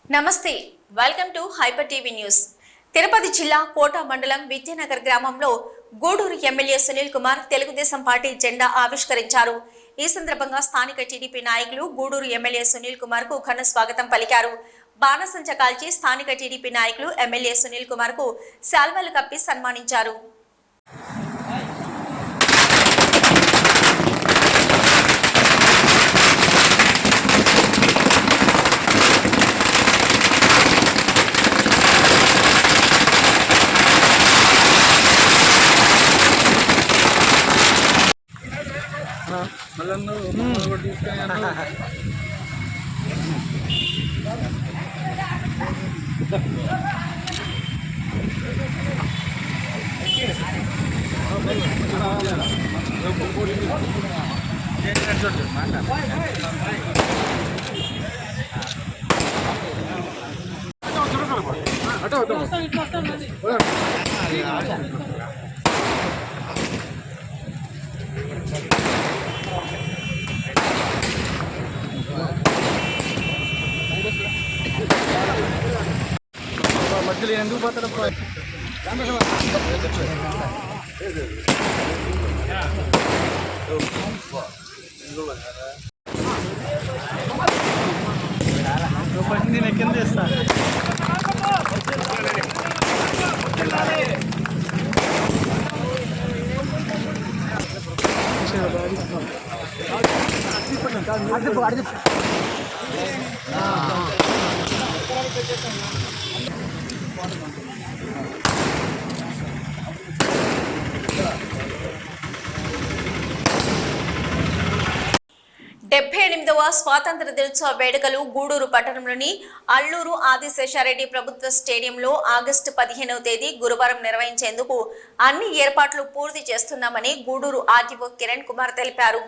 నమస్తే, welcome to hyper TV news. Tirupati జిల్లా కోట మండలం విద్యానగర్ గ్రామంలో గూడూరు ఎమ్మెల్యే సునీల్ కుమార్ తెలుగుదేశం పార్టీ జెండా ఆవిష్కరించారు. ఈ సందర్భంగా స్థానిక టీడీపీ నాయకులు గూడూరు ఎమ్మెల్యే సునీల్ కుమార్ కు ఘన స్వాగతం పలికారు. బాణసంచ కాల్చి స్థానిక టీడీపీ నాయకులు ఎమ్మెల్యే సునీల్ కుమార్ కు శాల్వాలు కప్పి సన్మానించారు. మధ్యలో ఎందుకు పోతాడు? నేను కింద ఇస్తాను. స్వాతంత్ర దినోత్సవ వేడుకలు గూడూరు పట్టణంలోని అల్లూరు ఆదిశేషారెడ్డి ప్రభుత్వ స్టేడియంలో ఆగస్టు 15వ తేదీ గురువారం నిర్వహించేందుకు అన్ని ఏర్పాట్లు పూర్తి చేస్తున్నామని గూడూరు ఆర్టీఓ కిరణ్ కుమార్ తెలిపారు.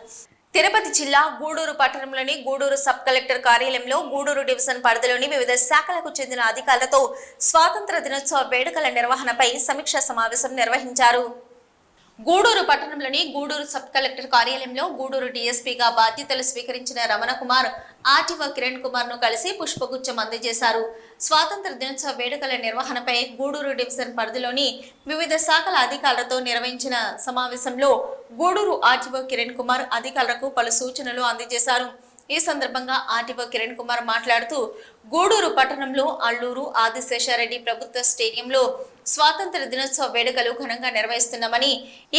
తిరుపతి జిల్లా గూడూరు పట్టణంలోని గూడూరు సబ్ కలెక్టర్ కార్యాలయంలో గూడూరు డివిజన్ పరిధిలోని వివిధ శాఖలకు చెందిన అధికారులతో స్వాతంత్ర దినోత్సవ వేడుకల నిర్వహణపై సమీక్షా సమావేశం నిర్వహించారు. గూడూరు పట్టణంలోని గూడూరు సబ్ కలెక్టర్ కార్యాలయంలో గూడూరు డీఎస్పీగా బాధ్యతలు స్వీకరించిన రమణ కుమార్ ఆర్టీఓ కిరణ్ కుమార్ ను కలిసి పుష్పగుచ్చం అందజేశారు. స్వాతంత్ర దినోత్సవ వేడుకల నిర్వహణపై గూడూరు డివిజన్ పరిధిలోని వివిధ శాఖల అధికారులతో నిర్వహించిన సమావేశంలో గూడూరు ఆర్టీఓ కిరణ్ కుమార్ అధికారులకు పలు సూచనలు అందజేశారు. ఈ సందర్భంగా ఆర్టీఓ కిరణ్ కుమార్ మాట్లాడుతూ గూడూరు పట్టణంలో అల్లూరు ఆదిశేషారెడ్డి ప్రభుత్వ స్టేడియంలో స్వాతంత్ర దినోత్సవ వేడుకలు ఘనంగా నిర్వహిస్తున్నామని,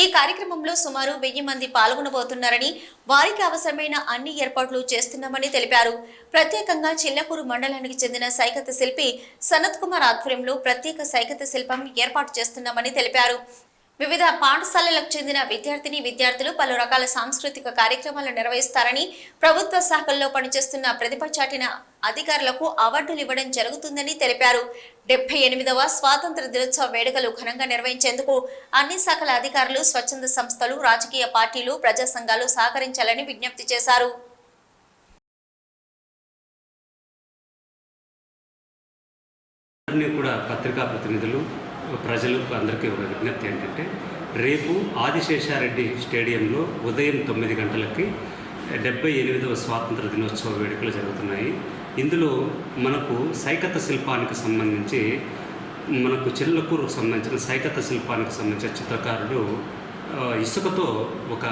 ఈ కార్యక్రమంలో సుమారు 1000 మంది పాల్గొనబోతున్నారని, వారికి అవసరమైన అన్ని ఏర్పాట్లు చేస్తున్నామని తెలిపారు. ప్రత్యేకంగా చిల్లకూరు మండలానికి చెందిన సైకత శిల్పి సనత్ కుమార్ ఆధ్వర్యంలో ప్రత్యేక సైకత శిల్పం ఏర్పాటు చేస్తున్నామని తెలిపారు. వివిధ పాఠశాలలకు చెందిన విద్యార్థులు పలు రకాల సాంస్కృతిక కార్యక్రమాలు నిర్వహిస్తారని, ప్రభుత్వ శాఖల్లో పనిచేస్తున్న ప్రతిభ చాటిన అధికారులకు అవార్డులు ఇవ్వడం జరుగుతుందని తెలిపారు. 78వ స్వాతంత్ర దినోత్సవ వేడుకలు ఘనంగా నిర్వహించేందుకు అన్ని శాఖల అధికారులు, స్వచ్ఛంద సంస్థలు, రాజకీయ పార్టీలు, ప్రజా సంఘాలు సహకరించాలని విజ్ఞప్తి చేశారు. పత్రికా ప్రతినిధులు, ప్రజలకు అందరికీ ఒక విజ్ఞప్తి ఏంటంటే, రేపు ఆదిశేషారెడ్డి స్టేడియంలో ఉదయం 9 గంటలకి 78వ స్వాతంత్ర దినోత్సవ వేడుకలు జరుగుతున్నాయి. ఇందులో మనకు సైకత శిల్పానికి సంబంధించి మనకు చిల్లకూరుకు సంబంధించిన సైకత శిల్పానికి సంబంధించిన చిత్రకారులు ఇసుకతో ఒక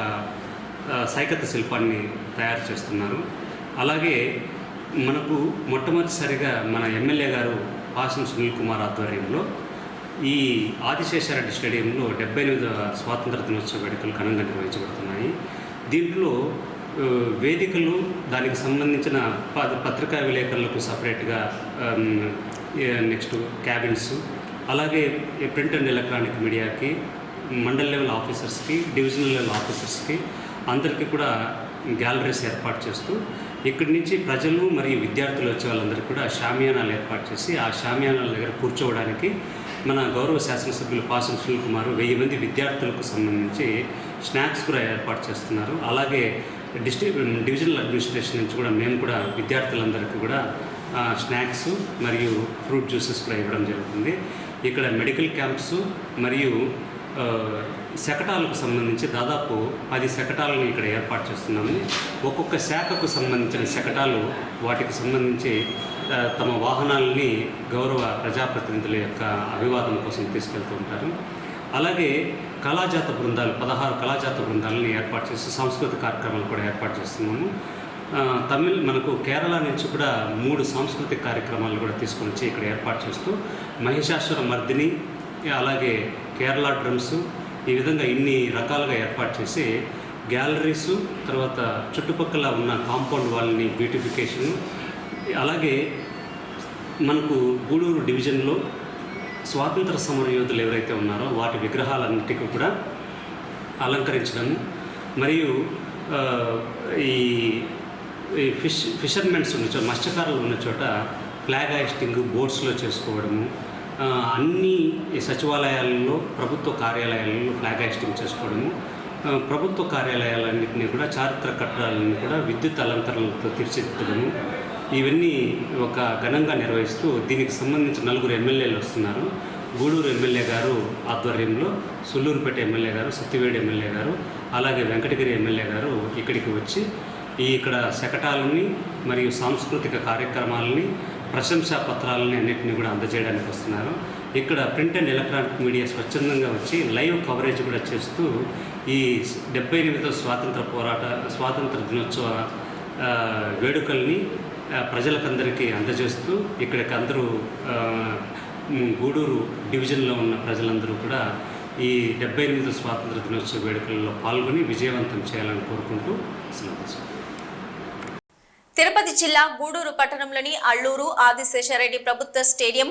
సైకత శిల్పాన్ని తయారు చేస్తున్నారు. అలాగే మనకు మొట్టమొదటిసారిగా మన ఎమ్మెల్యే గారు పాసం సునీల్ కుమార్ ఆధ్వర్యంలో ఈ ఆదిశేషారెడ్డి స్టేడియంలో 78వ స్వాతంత్ర దినోత్సవ వేడుకలు ఘనంగా నిర్వహించబడుతున్నాయి. దీంట్లో వేదికలు, దానికి సంబంధించిన పత్రికా విలేకరులకు సపరేట్గా నెక్స్ట్ క్యాబిన్స్, అలాగే ప్రింట్ అండ్ ఎలక్ట్రానిక్ మీడియాకి, మండల్ లెవెల్ ఆఫీసర్స్కి, డివిజనల్ లెవెల్ ఆఫీసర్స్కి అందరికీ కూడా గ్యాలరీస్ ఏర్పాటు చేస్తూ ఇక్కడి నుంచి ప్రజలు మరియు విద్యార్థులు వచ్చే వాళ్ళందరికీ కూడా షామియానాలు ఏర్పాటు చేసి ఆ షామియానాల దగ్గర కూర్చోవడానికి మన గౌరవ శాసనసభ్యులు పాసం సునీల్ కుమార్ 1000 మంది విద్యార్థులకు సంబంధించి స్నాక్స్ కూడా ఏర్పాటు చేస్తున్నారు. అలాగే డివిజనల్ అడ్మినిస్ట్రేషన్ నుంచి కూడా మేము కూడా విద్యార్థులందరికీ కూడా స్నాక్స్ మరియు ఫ్రూట్ జ్యూసెస్ కూడా ఇవ్వడం జరుగుతుంది. ఇక్కడ మెడికల్ క్యాంప్స్ మరియు శకటాలకు సంబంధించి దాదాపు 10 శకటాలను ఇక్కడ ఏర్పాటు చేస్తున్నాము. ఒక్కొక్క శాఖకు సంబంధించిన శకటాలు వాటికి సంబంధించి తమ వాహనాలని గౌరవ ప్రజాప్రతినిధుల యొక్క అభివాదం కోసం తీసుకెళ్తూ ఉంటారు. అలాగే కళాజాత బృందాలు 16 కళాజాత బృందాలని ఏర్పాటు చేసి సాంస్కృతిక కార్యక్రమాలు కూడా ఏర్పాటు చేస్తున్నాము. మనకు కేరళ నుంచి కూడా 3 సాంస్కృతిక కార్యక్రమాలు కూడా తీసుకొని వచ్చి ఇక్కడ ఏర్పాటు చేస్తూ మహిషాసుర మర్దిని, అలాగే కేరళ డ్రమ్స్, ఈ విధంగా ఇన్ని రకాలుగా ఏర్పాటు చేసి గ్యాలరీసు, తర్వాత చుట్టుపక్కల ఉన్న కాంపౌండ్ వాళ్ళని బ్యూటిఫికేషను, అలాగే మనకు గూడూరు డివిజన్లో స్వాతంత్ర సమర యోధులు ఎవరైతే ఉన్నారో వాటి విగ్రహాలన్నిటికీ కూడా అలంకరించడము, మరియు ఈ ఫిషర్మెన్స్ ఉన్న చోట, మత్స్యకారులు ఉన్న చోట ఫ్లాగ్ హాయిస్టింగ్ బోట్స్లో చేసుకోవడము, అన్ని సచివాలయాలలో, ప్రభుత్వ కార్యాలయాలలో ఫ్లాగ్ హాయిస్టింగ్ చేసుకోవడము, ప్రభుత్వ కార్యాలయాలన్నింటినీ కూడా, చారిత్రక కట్టడాలన్నీ కూడా విద్యుత్ అలంకరణలతో తీర్చిదిద్దడము, ఇవన్నీ ఒక ఘనంగా నిర్వహిస్తూ దీనికి సంబంధించి 4 ఎమ్మెల్యేలు వస్తున్నారు. గూడూరు ఎమ్మెల్యే గారు ఆధ్వర్యంలో సుల్లూరుపేట ఎమ్మెల్యే గారు, సత్తివేడి ఎమ్మెల్యే గారు, అలాగే వెంకటగిరి ఎమ్మెల్యే గారు ఇక్కడికి వచ్చి ఇక్కడ శకటాలని మరియు సాంస్కృతిక కార్యక్రమాలని, ప్రశంసా పత్రాలని అన్నింటినీ కూడా అందజేయడానికి వస్తున్నారు. ఇక్కడ ప్రింట్ అండ్ ఎలక్ట్రానిక్ మీడియా స్వచ్ఛందంగా వచ్చి లైవ్ కవరేజ్ కూడా చేస్తూ ఈ 78వ స్వాతంత్ర దినోత్సవ వేడుకల్ని ప్రజలకందరికీ అందజేస్తూ ఇక్కడికి అందరూ గూడూరు డివిజన్లో ఉన్న ప్రజలందరూ కూడా ఈ 78వ స్వాతంత్ర దినోత్సవ వేడుకల్లో పాల్గొని విజయవంతం చేయాలని కోరుకుంటూ సెలవు. తిరుపతి జిల్లా గూడూరు పట్టణంలోని అల్లూరు ఆదిశేషారెడ్డి ప్రభుత్వ స్టేడియం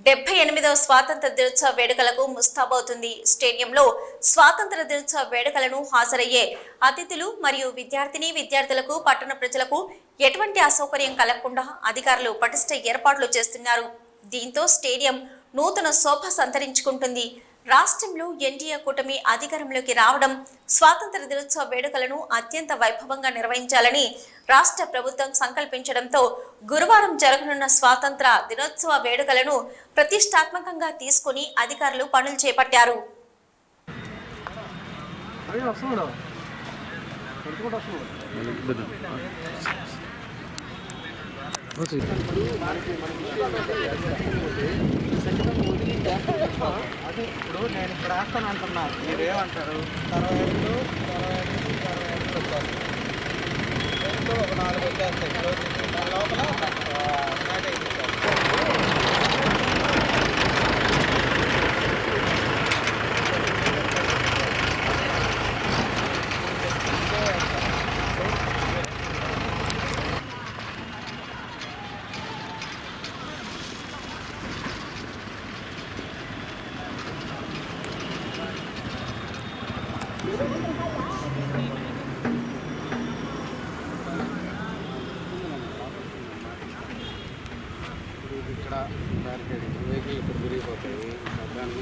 78వ స్వాతంత్ర దినోత్సవ వేడుకలకు ముస్తాబవుతుంది. స్టేడియంలో స్వాతంత్ర దినోత్సవ వేడుకలను హాజరయ్యే అతిథులు మరియు విద్యార్థులకు పట్టణ ప్రజలకు ఎటువంటి అసౌకర్యం కలగకుండా అధికారులు పటిష్ట ఏర్పాట్లు చేస్తున్నారు. దీంతో స్టేడియం నూతన శోభ సంతరించుకుంటుంది. రాష్ట్రంలో ఎన్డీఏ కూటమి అధికారంలోకి రావడం, స్వాతంత్ర దినోత్సవ వేడుకలను అత్యంత వైభవంగా నిర్వహించాలని రాష్ట్ర ప్రభుత్వం సంకల్పించడంతో గురువారం జరగనున్న స్వాతంత్ర దినోత్సవ వేడుకలను ప్రతిష్టాత్మకంగా తీసుకుని అధికారులు పనులు చేపట్టారు. అదే ఇప్పుడు నేను ఇక్కడ వేస్తాను అంటున్నాను, మీరు ఏమంటారు? 60 ఒక 4 వచ్చేస్తాయి దాని లోపల స్టార్ట్ అయిపోతారు.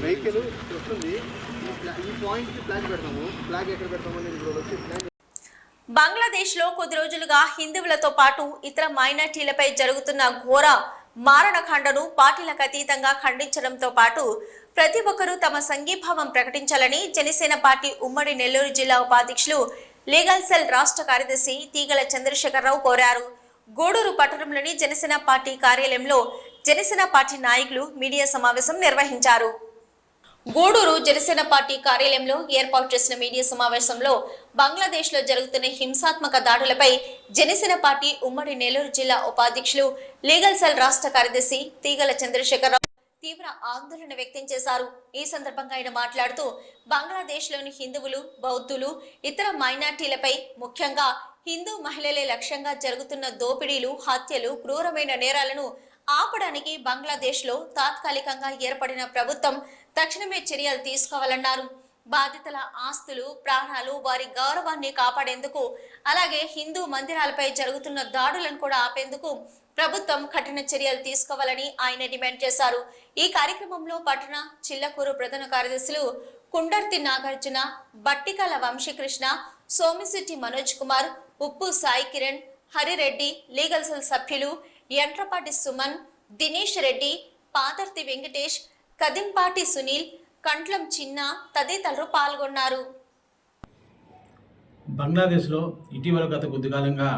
వెహికల్ వస్తుంది, ఈ పాయింట్కి ఫ్లాగ్ పెడతాము. ఫ్లాగ్ ఎక్కడ పెడతామని వచ్చి బంగ్లాదేశ్ లో కొద్ది రోజులుగా హిందువులతో పాటు ఇతర మైనార్టీలపై జరుగుతున్న ఘోర మారణకాండను పార్టీలకు అతీతంగా ఖండించడంతో పాటు ప్రతి ఒక్కరూ తమ సంఘీభావం ప్రకటించాలని జనసేన పార్టీ ఉమ్మడి నెల్లూరు జిల్లా ఉపాధ్యక్షులు లీగల్ సెల్ రాష్ట్ర కార్యదర్శి తీగల చంద్రశేఖరరావు కోరారు. గూడూరు పట్టణంలోని జనసేన పార్టీ కార్యాలయంలో జనసేన పార్టీ నాయకులు మీడియా సమావేశం నిర్వహించారు. గూడూరు జనసేన పార్టీ కార్యాలయంలో ఏర్పాటు చేసిన మీడియా సమావేశంలో బంగ్లాదేశ్ లో జరుగుతున్న హింసాత్మక దాడులపై జనసేన పార్టీ ఉమ్మడి నెల్లూరు జిల్లా ఉపాధ్యక్షులు లీగల్ సెల్ రాష్ట్ర కార్యదర్శి తీగల చంద్రశేఖరరావు తీవ్ర ఆందోళన వ్యక్తం చేశారు. ఈ సందర్భంగా ఆయన మాట్లాడుతూ బంగ్లాదేశ్ లోని హిందువులు, బౌద్ధులు, ఇతర మైనార్టీలపై ముఖ్యంగా హిందూ మహిళలే లక్ష్యంగా జరుగుతున్న దోపిడీలు, హత్యలు, క్రూరమైన నేరాలను ఆపడానికి బంగ్లాదేశ్ లో తాత్కాలికంగా ఏర్పడిన ప్రభుత్వం తక్షణమే చర్యలు తీసుకోవాలన్నారు. బాధితుల ఆస్తులు, ప్రాణాలు, వారి గౌరవాన్ని కాపాడేందుకు అలాగే హిందూ మందిరాలపై జరుగుతున్న దాడులను కూడా ఆపేందుకు ప్రభుత్వం కఠిన చర్యలు తీసుకోవాలని ఆయన డిమాండ్ చేశారు. ఈ కార్యక్రమంలో పట్టణ చిల్లకూరు ప్రధాన కార్యదర్శులు కుండర్తి నాగార్జున, బట్టికాల వంశీకృష్ణ, సోమిశెట్టి మనోజ్ కుమార్, ఉప్పు సాయి కిరణ్, హరిరెడ్డి, లీగల్ సెల్ సభ్యులు యంట్రపాటి సుమన్, దినేష్ రెడ్డి, పాదర్తి వెంకటేష్, కదింపాటి సునీల్, కంట్లం చిన్న తదితరులు పాల్గొన్నారు. బంగ్లాదేశ్లో ఇటీవల గత కొద్ది కాలంగా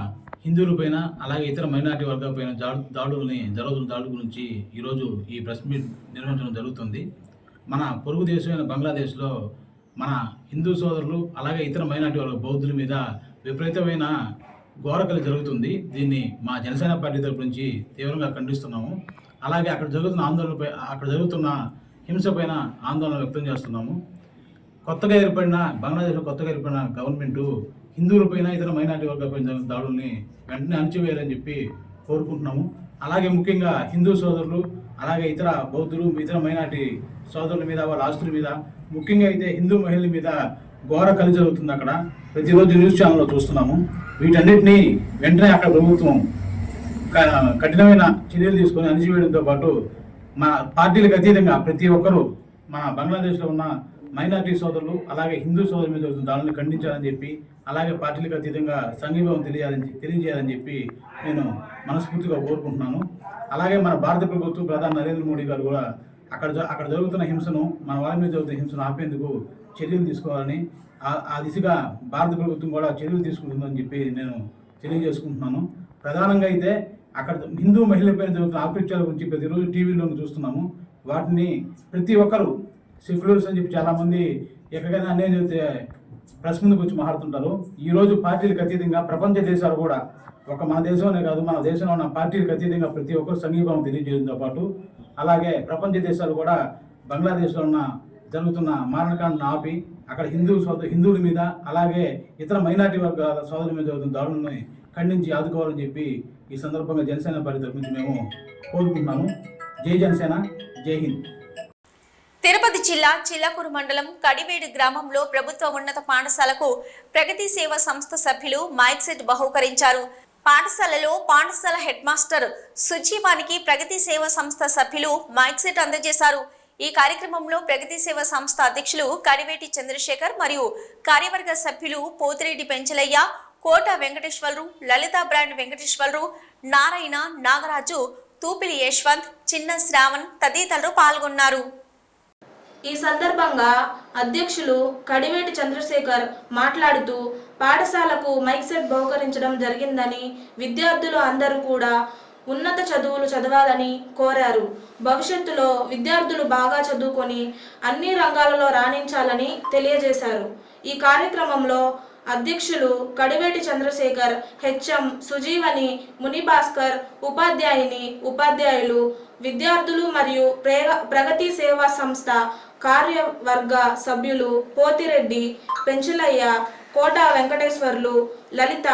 హిందువులపైన అలాగే ఇతర మైనారిటీ వర్గాలపైన జరుగుతున్న దాడుల గురించి ఈరోజు ఈ ప్రెస్ మీట్ నిర్వహించడం జరుగుతుంది. మన పొరుగు దేశమైన బంగ్లాదేశ్లో మన హిందూ సోదరులు అలాగే ఇతర మైనారిటీ వర్గ బౌద్ధుల మీద విపరీతమైన ఘోరకలి జరుగుతుంది. దీన్ని మా జనసేన పార్టీ తరపు నుంచి తీవ్రంగా ఖండిస్తున్నాము. అలాగే అక్కడ జరుగుతున్న హింసపైన ఆందోళన వ్యక్తం చేస్తున్నాము. బంగ్లాదేశ్లో కొత్తగా ఏర్పడిన గవర్నమెంటు హిందువులపైన ఇతర మైనారిటీ వర్గాలపైన దాడుల్ని వెంటనే అణచివేయాలని చెప్పి కోరుకుంటున్నాము. అలాగే ముఖ్యంగా హిందూ సోదరులు అలాగే ఇతర బౌద్ధులు ఇతర మైనారిటీ సోదరుల మీద వాళ్ళ ఆస్తుల మీద ముఖ్యంగా అయితే హిందూ మహిళల మీద ఘోర కలి జరుగుతుంది. అక్కడ ప్రతిరోజు న్యూస్ ఛానల్లో చూస్తున్నాము. వీటన్నిటినీ వెంటనే అక్కడ ప్రభుత్వం కఠినమైన చర్యలు తీసుకొని అణచివేయడంతో పాటు మన పార్టీలకు అతీతంగా ప్రతి ఒక్కరూ మన బంగ్లాదేశ్లో ఉన్న మైనారిటీ సోదరులు అలాగే హిందూ సోదరుల మీద జరుగుతున్న దాడులను ఖండించాలని చెప్పి అలాగే పార్టీలకు అతీతంగా సంఘీభావం తెలియజేయాలని చెప్పి నేను మనస్ఫూర్తిగా కోరుకుంటున్నాను. అలాగే మన భారత ప్రభుత్వం ప్రధాని నరేంద్ర మోడీ గారు కూడా అక్కడ జరుగుతున్న హింసను మన వాళ్ళ మీద జరుగుతున్న హింసను ఆపేందుకు చర్యలు తీసుకోవాలని ఆ దిశగా భారత ప్రభుత్వం కూడా చర్యలు తీసుకుంటుందని చెప్పి నేను తెలియజేసుకుంటున్నాను. ప్రధానంగా అయితే అక్కడ హిందూ మహిళలపైన జరుగుతున్న ఆకృత్యాల గురించి ప్రతిరోజు టీవీలో చూస్తున్నాము. వాటిని ప్రతి ఒక్కరు సెక్యులర్స్ అని చెప్పి చాలామంది ఎక్కడైనా అన్యాయం చెబితే ప్రెస్ ముందుకు వచ్చి మాట్లాడుతుంటారు. ఈరోజు పార్టీలకు అతీతంగా ప్రపంచ దేశాలు కూడా మన దేశంలోనే కాదు మన దేశంలో ఉన్న పార్టీలకు అతీతంగా ప్రతి ఒక్కరు సంఘీభావం తెలియజేయడంతో పాటు అలాగే ప్రపంచ దేశాలు కూడా బంగ్లాదేశ్లో జరుగుతున్న మారణకాండను ఆపి అక్కడ హిందువుల మీద అలాగే ఇతర మైనారిటీ వర్గాల సోదరుల మీద జరుగుతున్న దాడులను ఖండించి ఆదుకోవాలని చెప్పి ఈ సందర్భంగా జనసేన పార్టీ తరఫు నుంచి మేము కోరుకుంటున్నాము. జై జనసేన, జై హింద్. తిరుపతి జిల్లా చిల్లకూరు మండలం కడివేడు గ్రామంలో ప్రభుత్వ ఉన్నత పాఠశాలకు ప్రగతి సేవ సంస్థ సభ్యులు మైక్ సెట్ బహూకరించారు. పాఠశాలలో పాఠశాల హెడ్ మాస్టర్ సుజీవానికి ప్రగతి సేవ సంస్థ సభ్యులు మైక్ సెట్ అందజేశారు. ఈ కార్యక్రమంలో ప్రగతి సేవ సంస్థ అధ్యక్షులు కడివేటి చంద్రశేఖర్ మరియు కార్యవర్గ సభ్యులు పోతిరెడ్డి పెంచలయ్య, కోట వెంకటేశ్వరరావు, లలిత బ్రాండ్ వెంకటేశ్వరరావు, నారాయణ, నాగరాజు, తూపిలి యశ్వంత్, చిన్న శ్రావణ్ తదితరులు పాల్గొన్నారు. ఈ సందర్భంగా అధ్యక్షులు కడివేటి చంద్రశేఖర్ మాట్లాడుతూ పాఠశాలకు మైక్ సెట్ బహుకరించడం జరిగిందని విద్యార్థులు అందరూ కూడా ఉన్నత చదువులు చదవాలని కోరారు. భవిష్యత్తులో విద్యార్థులు బాగా చదువుకొని అన్ని రంగాలలో రాణించాలని తెలియజేశారు. ఈ కార్యక్రమంలో అధ్యక్షులు కడివేటి చంద్రశేఖర్, హెచ్ఎం సుజీవని, మునిభాస్కర్, ఉపాధ్యాయులు, విద్యార్థులు మరియు ప్రగతి సేవా సంస్థ కార్యవర్గ సభ్యులు పోతిరెడ్డి పెంచలయ్య, కోట వెంకటేశ్వర్లు, లలిత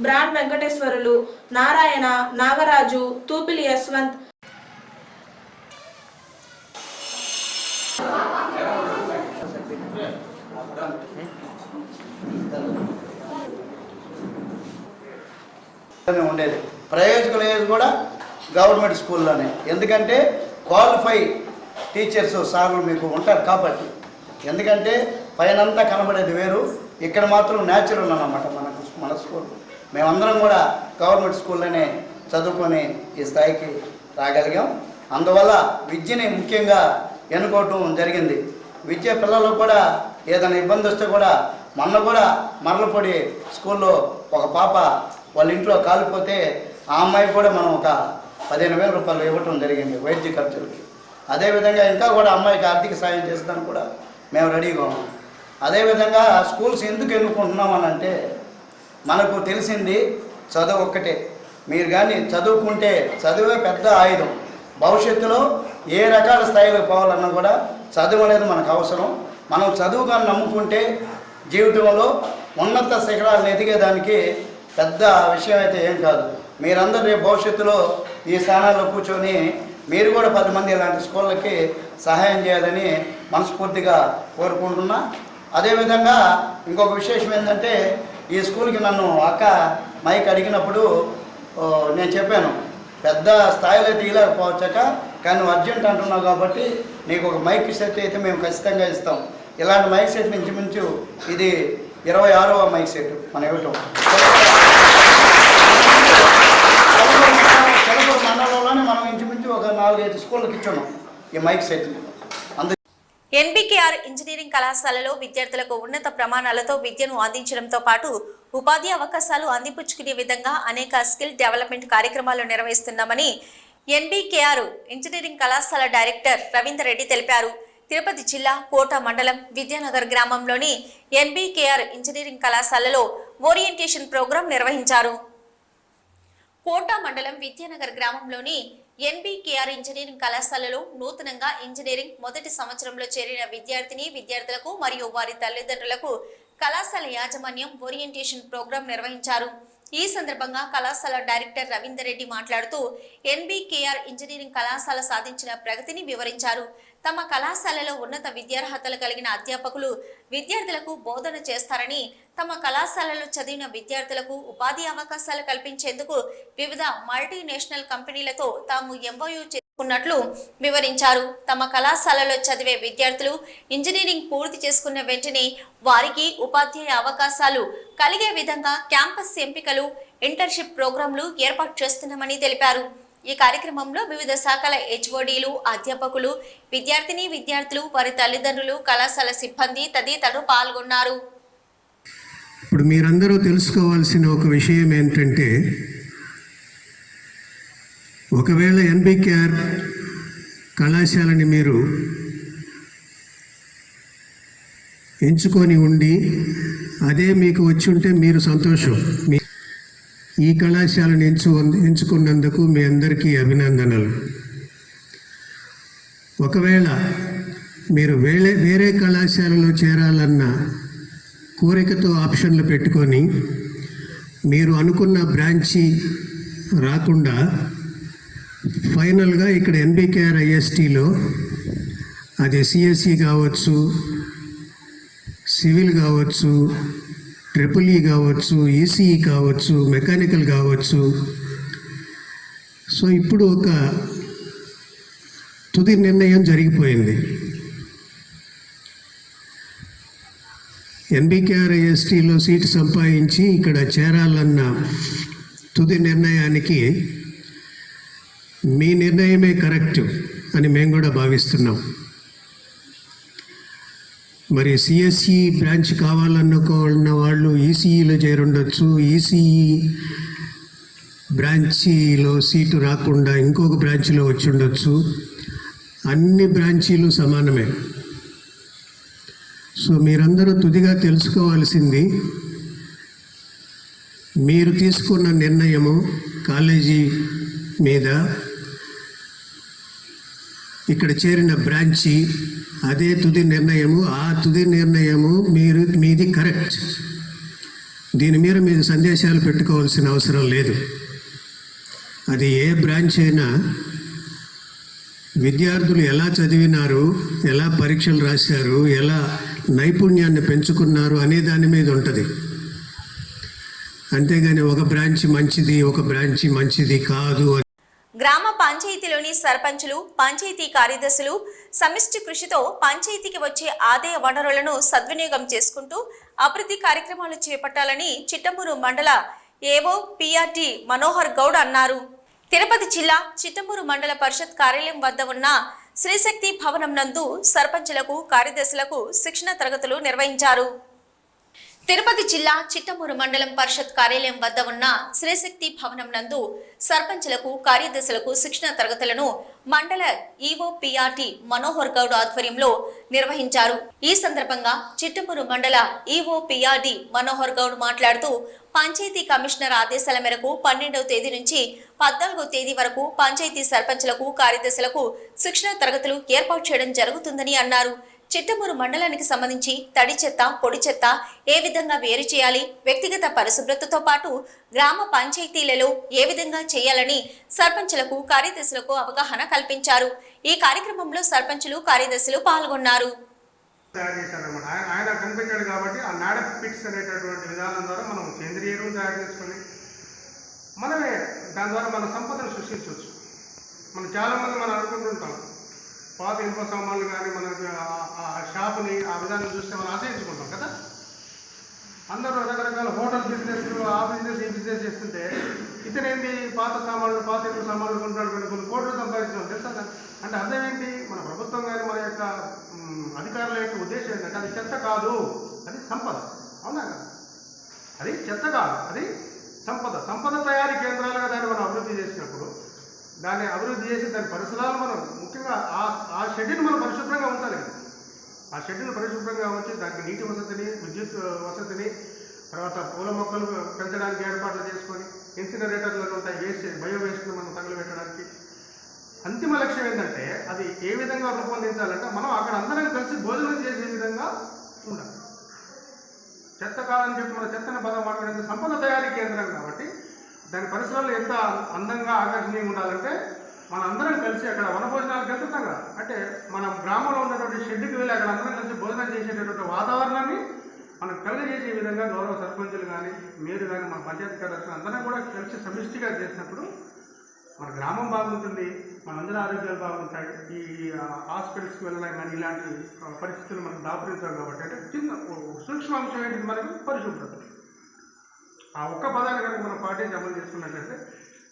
బ్రాండ్ వెంకటేశ్వరులు, నారాయణ, నాగరాజు, తూపిలి యశ్వంత్ ఉండేది. ప్రయోజకులు ఏది కూడా గవర్నమెంట్ స్కూల్లోనే, ఎందుకంటే క్వాలిఫై టీచర్స్ సార్లు మీకు ఉంటారు కాబట్టి. ఎందుకంటే పైనంతా కనబడేది వేరు, ఇక్కడ మాత్రం న్యాచురల్ అన్నమాట మన స్కూల్. మేమందరం కూడా గవర్నమెంట్ స్కూల్లోనే చదువుకొని ఈ స్థాయికి రాగలిగాం. అందువల్ల విద్యని ముఖ్యంగా ఎన్నుకోవటం జరిగింది. విద్య పిల్లలు కూడా ఏదైనా ఇబ్బంది వస్తే కూడా మొన్న కూడా మర్లపొడి స్కూల్లో ఒక పాప వాళ్ళ ఇంట్లో కాలిపోతే ఆ అమ్మాయి కూడా మనం ఒక 15,000 రూపాయలు ఇవ్వటం జరిగింది వైద్య ఖర్చులకి. అదేవిధంగా ఇంకా కూడా అమ్మాయికి ఆర్థిక సాయం చేస్తానికి కూడా మేము రెడీగా ఉన్నాం. అదేవిధంగా స్కూల్స్ ఎందుకు ఎన్నుకుంటున్నామని అంటే మనకు తెలిసింది చదువు ఒక్కటే. మీరు కానీ చదువుకుంటే చదువే పెద్ద ఆయుధం. భవిష్యత్తులో ఏ రకాల స్థాయిలోకి పోవాలన్నా కూడా చదువు అనేది మనకు అవసరం. మనం చదువు కానీ నమ్ముకుంటే జీవితంలో ఉన్నత శిఖరాలను ఎదిగేదానికి పెద్ద విషయం అయితే ఏం కాదు. మీరందరూ రేపు భవిష్యత్తులో ఈ స్థానాల్లో కూర్చొని మీరు కూడా 10 మంది ఇలాంటి స్కూళ్ళకి సహాయం చేయాలని మనస్ఫూర్తిగా కోరుకుంటున్నా. అదేవిధంగా ఇంకొక విశేషం ఏంటంటే ఈ స్కూల్కి నన్ను అక్క మైక్ అడిగినప్పుడు నేను చెప్పాను, పెద్ద స్థాయిలో అయితే ఇవ్వలేకపోవచ్చాక కానీ నువ్వు అర్జెంట్ అంటున్నావు కాబట్టి నీకు ఒక మైక్ సెట్ అయితే మేము ఖచ్చితంగా ఇస్తాం. ఇలాంటి మైక్ సెట్ ఇంచుమించు ఇది 26వ మైక్ సెట్ మనం ఇవ్వటం. చెలపూరు మండలంలోనే మనం ఇంచుమించు ఒక 4-5 స్కూళ్ళకి ఇచ్చున్నాం ఈ మైక్ సెట్. ఎన్బికేఆర్ ఇంజనీరింగ్ కళాశాలలో విద్యార్థులకు ఉన్నత ప్రమాణాలతో విద్యను అందించడంతో పాటు ఉపాధి అవకాశాలు అందిపుచ్చుకునే విధంగా అనేక స్కిల్ డెవలప్మెంట్ కార్యక్రమాలు నిర్వహిస్తున్నామని ఎన్బీకేఆర్ ఇంజనీరింగ్ కళాశాల డైరెక్టర్ రవీందర్ రెడ్డి తెలిపారు. తిరుపతి జిల్లా కోట మండలం విద్యానగర్ గ్రామంలోని ఎన్బీకేఆర్ ఇంజనీరింగ్ కళాశాలలో ఓరియంటేషన్ ప్రోగ్రాం నిర్వహించారు. కోట మండలం విద్యానగర్ గ్రామంలోని ఎన్బీకేఆర్ ఇంజనీరింగ్ కళాశాలలో నూతనంగా ఇంజనీరింగ్ మొదటి సంవత్సరంలో చేరిన విద్యార్థులకు మరియు వారి తల్లిదండ్రులకు కళాశాల యాజమాన్యం ఓరియంటేషన్ ప్రోగ్రాం నిర్వహించారు. ఈ సందర్భంగా కళాశాల డైరెక్టర్ రవీందర్ రెడ్డి మాట్లాడుతూ ఎన్బీకేఆర్ ఇంజనీరింగ్ కళాశాల సాధించిన ప్రగతిని వివరించారు. తమ కళాశాలలో ఉన్నత విద్యార్హతలు కలిగిన అధ్యాపకులు విద్యార్థులకు బోధన చేస్తారని, తమ కళాశాలలో చదివిన విద్యార్థులకు ఉపాధి అవకాశాలు కల్పించేందుకు వివిధ మల్టీనేషనల్ కంపెనీలతో తాము ఎంఓయూ చేసుకున్నట్లు వివరించారు. తమ కళాశాలలో చదివే విద్యార్థులు ఇంజనీరింగ్ పూర్తి చేసుకున్న వెంటనే వారికి ఉపాధ్యాయ అవకాశాలు కలిగే విధంగా క్యాంపస్ ఎంపికలు, ఇంటర్న్షిప్ ప్రోగ్రాంలు ఏర్పాటు చేస్తున్నామని తెలిపారు. ఈ కార్యక్రమంలో వివిధ శాఖల హెచ్ఓడీలు, అధ్యాపకులు, విద్యార్థులు, వారి తల్లిదండ్రులు, కళాశాల సిబ్బంది తదితరులు పాల్గొన్నారు. ఇప్పుడు మీరందరూ తెలుసుకోవాల్సిన ఒక విషయం ఏంటంటే, ఒకవేళ ఎన్బీకేఆర్ కళాశాలని మీరు ఎంచుకొని ఉండి అదే మీకు వచ్చి ఉంటే మీరు సంతోషం. ఈ కళాశాలను ఎంచుకున్నందుకు మీ అందరికీ అభినందనలు. ఒకవేళ మీరు వేరే కళాశాలలో చేరాలన్న కోరికతో ఆప్షన్లు పెట్టుకొని మీరు అనుకున్న బ్రాంచి రాకుండా ఫైనల్గా ఇక్కడ ఎన్బీకేఆర్ ఐఎస్టీలో అది సిఎస్ఈ కావచ్చు, సివిల్ కావచ్చు, ట్రిపుల్ కావచ్చు, ఈసీఈ కావచ్చు, మెకానికల్ కావచ్చు. సో ఇప్పుడు ఒక తుది నిర్ణయం జరిగిపోయింది. ఎన్బీకేఆర్ ఐఎస్టీలో సీటు సంపాదించి ఇక్కడ చేరాలన్న తుది నిర్ణయానికి మీ నిర్ణయమే కరెక్ట్ అని మేము కూడా భావిస్తున్నాం. మరి సిఎస్ఈ బ్రాంచ్ కావాలనుకున్న వాళ్ళు ఈసీఈలో చేరుండొచ్చు. ఈసీఈ బ్రాంచీలో సీటు రాకుండా ఇంకొక బ్రాంచ్లో వచ్చి ఉండొచ్చు. అన్ని బ్రాంచీలు సమానమే. సో మీరందరూ తుదిగా తెలుసుకోవాల్సింది, మీరు తీసుకున్న నిర్ణయము కాలేజీ మీద, ఇక్కడ చేరిన బ్రాంచి అదే తుది నిర్ణయము. ఆ తుది నిర్ణయము మీది కరెక్ట్. దీని మీద మీరు సందేశాలు పెట్టుకోవాల్సిన అవసరం లేదు. అది ఏ బ్రాంచ్ అయినా విద్యార్థులు ఎలా చదివినారు, ఎలా పరీక్షలు రాశారు, ఎలా నైపుణ్యాన్ని పెంచుకున్నారు అనే దాని మీద ఉంటుంది. అంతేగాని ఒక బ్రాంచ్ మంచిది, ఒక బ్రాంచ్ మంచిది కాదు. గ్రామ పంచాయతీలోని సర్పంచులు, పంచాయతీ కార్యదర్శులు సమిష్టి కృషితో పంచాయతీకి వచ్చే ఆదాయ వనరులను సద్వినియోగం చేసుకుంటూ అభివృద్ధి కార్యక్రమాలు చేపట్టాలని చిట్టమూరు మండల ఏవో పిఆర్టీ మనోహర్ గౌడ్ అన్నారు. తిరుపతి జిల్లా చిట్టమూరు మండల పరిషత్ కార్యాలయం వద్ద ఉన్న శ్రీశక్తి భవనం నందు సర్పంచులకు, కార్యదర్శులకు శిక్షణ తరగతులు నిర్వహించారు. తిరుపతి జిల్లా చిట్టమూరు మండలం పరిషత్ కార్యాలయం వద్ద ఉన్న శ్రీశక్తి భవనం నందు సర్పంచులకు, కార్యదర్శులకు శిక్షణ తరగతులను మండల ఈవో పిఆర్టీ మనోహర్ గౌడ్ ఆధ్వర్యంలో నిర్వహించారు. ఈ సందర్భంగా చిట్టమూరు మండల ఈవో పిఆర్టీ మనోహర్ గౌడ్ మాట్లాడుతూ, పంచాయతీ కమిషనర్ ఆదేశాల మేరకు 12వ తేదీ నుంచి 14వ తేదీ వరకు పంచాయతీ సర్పంచులకు, కార్యదర్శులకు శిక్షణ తరగతులు ఏర్పాటు చేయడం జరుగుతుందని అన్నారు. చిట్టమూరు మండలానికి సంబంధించి తడి చెత్త, పొడి చెత్త ఏ విధంగా వేరు చేయాలి, వ్యక్తిగత పరిశుభ్రతతో పాటు గ్రామ పంచాయతీలలో ఏ విధంగా చేయాలని సర్పంచులకు, కార్యదర్శులకు అవగాహన కల్పించారు. ఈ కార్యక్రమంలో సర్పంచులు, కార్యదర్శులు పాల్గొన్నారు. ఆయన కనిపించాడు కాబట్టి ఆ నాడ పిట్స్ అనేటటువంటి విధానం ద్వారా మనం సేంద్రియ ఎరువులు తయారు చేసుకొని మనమే దాని ద్వారా మన సంపదను సృష్టించవచ్చు. మనం చాలామంది మనం అనుకుంటుంటాం, పాత ఇనుప సామాన్లు కానీ మన ఆ షాపుని ఆ విధానం చూస్తే మనం ఆశ్రయించుకుంటాం కదా. అందరూ రకరకాల హోటల్ బిజినెస్లు, ఆ బిజినెస్, ఈ బిజినెస్ చేస్తుంటే ఇతనేంటి పాత సామాన్లు, పాత ఇనుప సామాన్లు కొంటాడు, కొన్ని కోట్లు సంపాదించడం తెలుసా. అంటే అర్థం ఏంటి, మన ప్రభుత్వం కానీ మన యొక్క అధికారుల యొక్క ఉద్దేశం ఏంటంటే అది చెత్త కాదు, అది సంపద. అవునా కదా. అది చెత్త కాదు, అది సంపద తయారీ కేంద్రాలుగా దాన్ని మనం అభివృద్ధి చేసినప్పుడు, దాన్ని అభివృద్ధి చేసి దాని పరిసరాలు మనం ముఖ్యంగా ఆ షెడ్యూల్ని మనం పరిశుభ్రంగా ఉంచాలి. ఆ షెడ్యూల్ని పరిశుభ్రంగా ఉంచి దానికి నీటి వసతిని, విద్యుత్ వసతిని, తర్వాత పూల మొక్కలు పెంచడానికి ఏర్పాట్లు చేసుకొని, ఇన్సినరేటర్లు ఉంటాయి, బయో వేస్ట్ని మనం తగలబెట్టడానికి. అంతిమ లక్ష్యం ఏంటంటే అది ఏ విధంగా రూపొందించాలంటే మనం అక్కడ అందరం కలిసి భోజనం చేసే విధంగా ఉండాలి. చెత్త కాదని చెప్పి మన చెత్తను బాగా మాట్లాడేది సంపద తయారీ కేంద్రం కాబట్టి దాని పరిసరాలు ఎంత అందంగా ఆకర్షణీయంగా ఉండాలంటే మన అందరం కలిసి అక్కడ వనభోజనాలకు వెళ్తున్నాం కదా, అంటే మన గ్రామంలో ఉన్నటువంటి షెడ్కి వెళ్ళి అక్కడ అందరం కలిసి భోజనం చేసేటటువంటి వాతావరణాన్ని మనం కలిగజేసే విధంగా గౌరవ సర్పంచులు కానీ మీరు కానీ మన పంచాయతీ కార్యదర్శులు అందరం కూడా కలిసి సమిష్టిగా చేసినప్పుడు మన గ్రామం బాగుంటుంది, మనందరి ఆరోగ్యాలు బాగుంటాయి. ఈ హాస్పిటల్స్కి వెళ్ళడం కానీ ఇలాంటి పరిస్థితులు మనం దాపురించాం కాబట్టి అంటే చిన్న సూక్ష్మ అంశం ఏంటి మనకు పరిశుభ్రత. ఆ ఒక్క పదాన్ని కనుక మనం పాటించి అమలు చేసుకున్నట్లయితే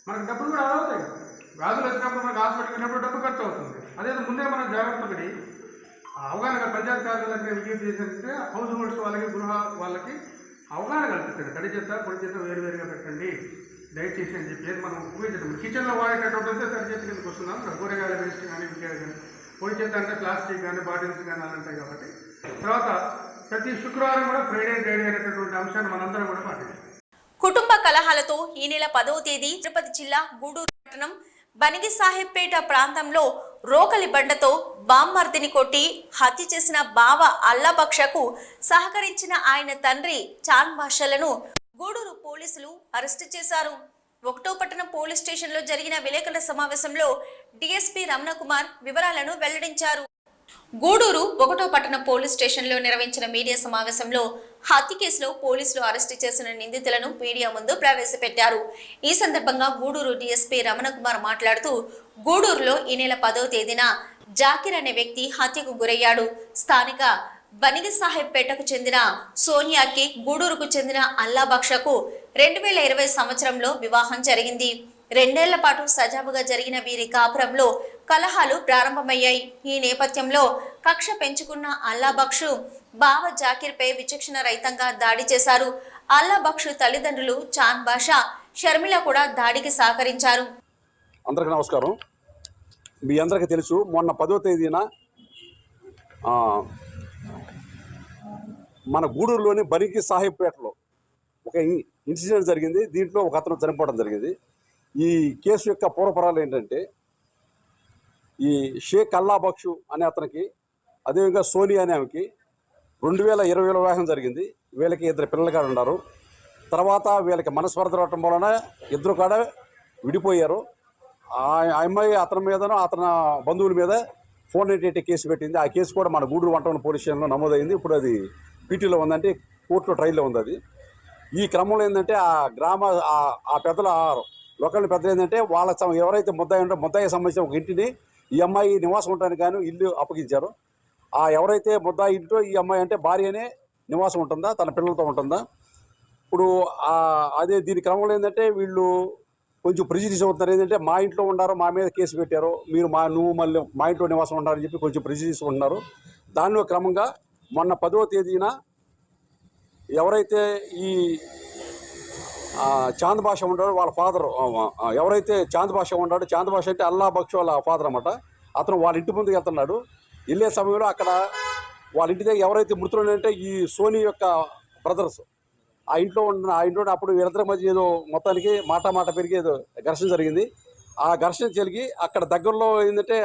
మనకు డబ్బులు కూడా అవుతాయి. వ్యాధులు వచ్చినప్పుడు మనకు హాస్పిటల్కి వెళ్ళినప్పుడు డబ్బు ఖర్చు అవుతుంది. అదే ముందే మనం జాగ్రత్త పడి అవగాహన పంచాయతీ కార్యాలయాలకు విజ్ఞప్తి చేసినట్టే హౌస్ హోల్డ్స్ వాళ్ళకి గృహ వాళ్ళకి అవగాహన కల్పించండి. తడి చెత్త పొడి చెత్త వేరువేరుగా పెట్టండి దయచేసి అని చెప్పి మనం ఉపయోగించడం. కిచెన్లో వాడేటటువంటి తడి చెత్త కిందకి వస్తున్నాం, కూరగాయల వేస్ట్ కానీ ఇంకేది కానీ, పొడి చెత్త అంటే ప్లాస్టిక్ కానీ బాటిల్స్ కానీ అలా ఉంటాయి కాబట్టి. తర్వాత ప్రతి శుక్రవారం కూడా ఫ్రైడే డ్రైడే అనేటటువంటి అంశాన్ని మనందరం కూడా పాటించాలి. కుటుంబ కలహాలతో ఈ నెల 10వ తేదీ తిరుపతి జిల్లా గూడూరు పట్టణం బనిగి సాహెబ్పేట ప్రాంతంలో రోకలి బండతో బామ్మర్దిని కొట్టి హత్య చేసిన బావ అల్లాబక్షకు సహకరించిన ఆయన తండ్రి చాన్ బాషలను గూడూరు పోలీసులు అరెస్టు చేశారు. 1వ పట్టణం పోలీస్ స్టేషన్లో జరిగిన విలేకరుల సమావేశంలో డీఎస్పీ రమణకుమార్ వివరాలను వెల్లడించారు. గూడూరు 1వ పట్టణ పోలీస్ స్టేషన్లో నిర్వహించిన మీడియా సమావేశంలో హత్య కేసులో పోలీసులు అరెస్టు చేసిన నిందితులను మీడియా ముందు ప్రవేశపెట్టారు. ఈ సందర్భంగా గూడూరు డీఎస్పీ రమణకుమార్ మాట్లాడుతూ, గూడూరులో ఈ నెల 10వ తేదీన జాకిర్ అనే వ్యక్తి హత్యకు గురయ్యాడు. స్థానిక బనిగి సాహెబ్పేటకు చెందిన సోనియాకి గూడూరుకు చెందిన అల్లాబక్షకు 2020 సంవత్సరంలో వివాహం జరిగింది. 2 ఏళ్ల పాటు సజావుగా జరిగిన వీరి కాపురంలో కలహాలు ప్రారంభమయ్యాయి. ఈ నేపథ్యంలో కక్ష పెంచుకున్న అల్లాబక్షు బావ జాకిర్పై విచక్షణ రహితంగా దాడి చేశారు. అల్లాబక్షు తల్లిదండ్రులు చాన్ బాషా, షర్మిల కూడా దాడికి సహకరించారు. అందరికీ నమస్కారం. మీ అందరికీ తెలుసు, మొన్న 10వ తేదీన మన గూడూరులోని బనిగి సాహెబ్పేటలో ఒక ఇన్సిడెంట్ జరిగింది. దీంట్లో ఒక అతను చనిపోవడం జరిగింది. ఈ కేసు యొక్క పూర్వపరాలు ఏంటంటే, ఈ షేక్ అల్లాబక్షు అనే అతనికి, అదేవిధంగా సోనియా అనే ఆమెకి 2020లో వివాహం జరిగింది. వీళ్ళకి 2 పిల్లలు కాడ ఉన్నారు. తర్వాత వీళ్ళకి మనస్పర్ధ రావటం వలన ఇద్దరు కాడ విడిపోయారు. ఆ అమ్మాయి అతని మీదనో అతని బంధువుల మీద 498 కేసు పెట్టింది. ఆ కేసు కూడా మన గూడూరు 1 పోలీస్ స్టేషన్లో నమోదైంది. ఇప్పుడు అది పీటీలో ఉందంటే కోర్టులో ట్రయల్లో ఉంది. అది ఈ క్రమంలో ఏంటంటే ఆ గ్రామ ఆ పెద్దల లోకల్ పెద్దలు ఏంటంటే వాళ్ళ ఎవరైతే ముద్దాయి ఉంటే ముద్దాయికి సంబంధించిన ఒక ఇంటిని ఈ అమ్మాయి నివాసం ఉండడానికి గాను ఇల్లు అప్పగించారు. ఆ ఎవరైతే ముద్దాయి ఇంట్లో ఈ అమ్మాయి అంటే భార్యనే నివాసం ఉంటుందా, తన పిల్లలతో ఉంటుందా. ఇప్పుడు అదే దీని క్రమంలో ఏంటంటే వీళ్ళు కొంచెం ప్రెజుడిస్ అవుతున్నారు. ఏంటంటే మా ఇంట్లో ఉన్నారు, మా మీద కేసు పెట్టారు, మీరు నువ్వు మళ్ళీ మా ఇంట్లో నివాసం ఉండాలని చెప్పి కొంచెం ప్రెజుడిస్ ఉంటున్నారు. దానిలో క్రమంగా మొన్న 10వ తేదీన ఎవరైతే ఈ చాంద్ బాషా ఉన్నాడో వాళ్ళ ఫాదర్, ఎవరైతే చాంద్ బాషా ఉన్నాడో, చాంద్ బాషా అంటే అల్లాబక్షు వాళ్ళ ఫాదర్ అన్నమాట, అతను వాళ్ళ ఇంటి ముందుకు వెళ్తున్నాడు. వెళ్ళే సమయంలో అక్కడ వాళ్ళ ఇంటి దగ్గర ఎవరైతే మృతులు అంటే ఈ సోనీ యొక్క బ్రదర్స్ ఆ ఇంట్లో అప్పుడు వీళ్ళిద్దరి మధ్య ఏదో మొత్తానికి మాట పెరిగి ఏదో ఘర్షణ జరిగింది. ఆ ఘర్షణ జరిగి అక్కడ దగ్గరలో ఏంటంటే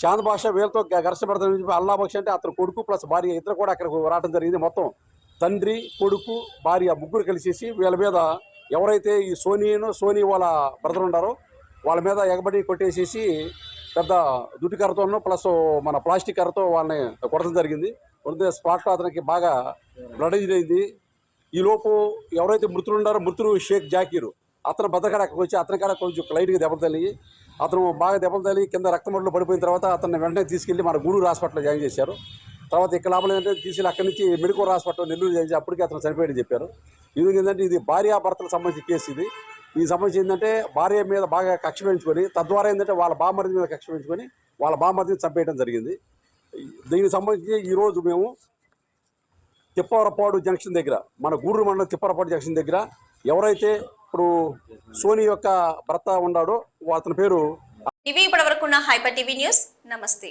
చాంద్ బాషా వీళ్ళతో ఘర్షణ పడతారని చెప్పి అల్లాబక్షు అంటే అతను కొడుకు ప్లస్ భార్య ఇద్దరు కూడా అక్కడికి రావడం జరిగింది. మొత్తం తండ్రి, కొడుకు, భార్య ముగ్గురు కలిసేసి వీళ్ళ మీద ఎవరైతే ఈ సోనీ వాళ్ళ బ్రదర్ ఉన్నారో వాళ్ళ మీద ఎగబడి కొట్టేసేసి పెద్ద దుడ్డు కర్రతోనూ ప్లస్ మన ప్లాస్టిక్ కర్రతో వాళ్ళని కొట్టడం జరిగింది. కొడితే స్పాట్లో అతనికి బాగా బ్లడ్ అయింది. ఈలోపు ఎవరైతే మృతులు ఉన్నారో మృతులు షేక్ జాకీరు అతను బతకాడ అక్కడికి వచ్చి అతని కాడ కొంచెం లైట్గా దెబ్బలు తగిలి అతను బాగా దెబ్బలు తగిలి కింద రక్తమడులు పడిపోయిన తర్వాత అతన్ని వెంటనే తీసుకెళ్ళి మన గూడూరు హాస్పిటల్లో జాయిన్ చేశారు. తర్వాత ఇక్కడ లోపల ఏంటంటే తీసుకెళ్ళి అక్కడి నుంచి మెడికల్ హాస్పిటల్ నెల్లూరు చేసి అప్పటికే అతను చనిపోయాడని చెప్పారు. ఇది ఏంటంటే ఇది భార్యాభర్తలకు సంబంధించిన కేసు. ఇది సంబంధించి ఏంటంటే భార్య మీద బాగా కక్ష పెంచుకొని తద్వారా ఏంటంటే వాళ్ళ బామ్మర్ది మీద కక్ష పెంచుకొని వాళ్ళ బామ్మర్దిని చంపేయడం జరిగింది. దీనికి సంబంధించి ఈరోజు మేము తిప్పవరపాడు జంక్షన్ దగ్గర, మన గూడూరు మండలం తిప్పవరపాడు జంక్షన్ దగ్గర ఎవరైతే ఇప్పుడు సోని యొక్క భర్త ఉన్నాడో అతని పేరు. ఇవి ఇప్పటివరకున్న హైపర్ టీవీ న్యూస్. నమస్తే.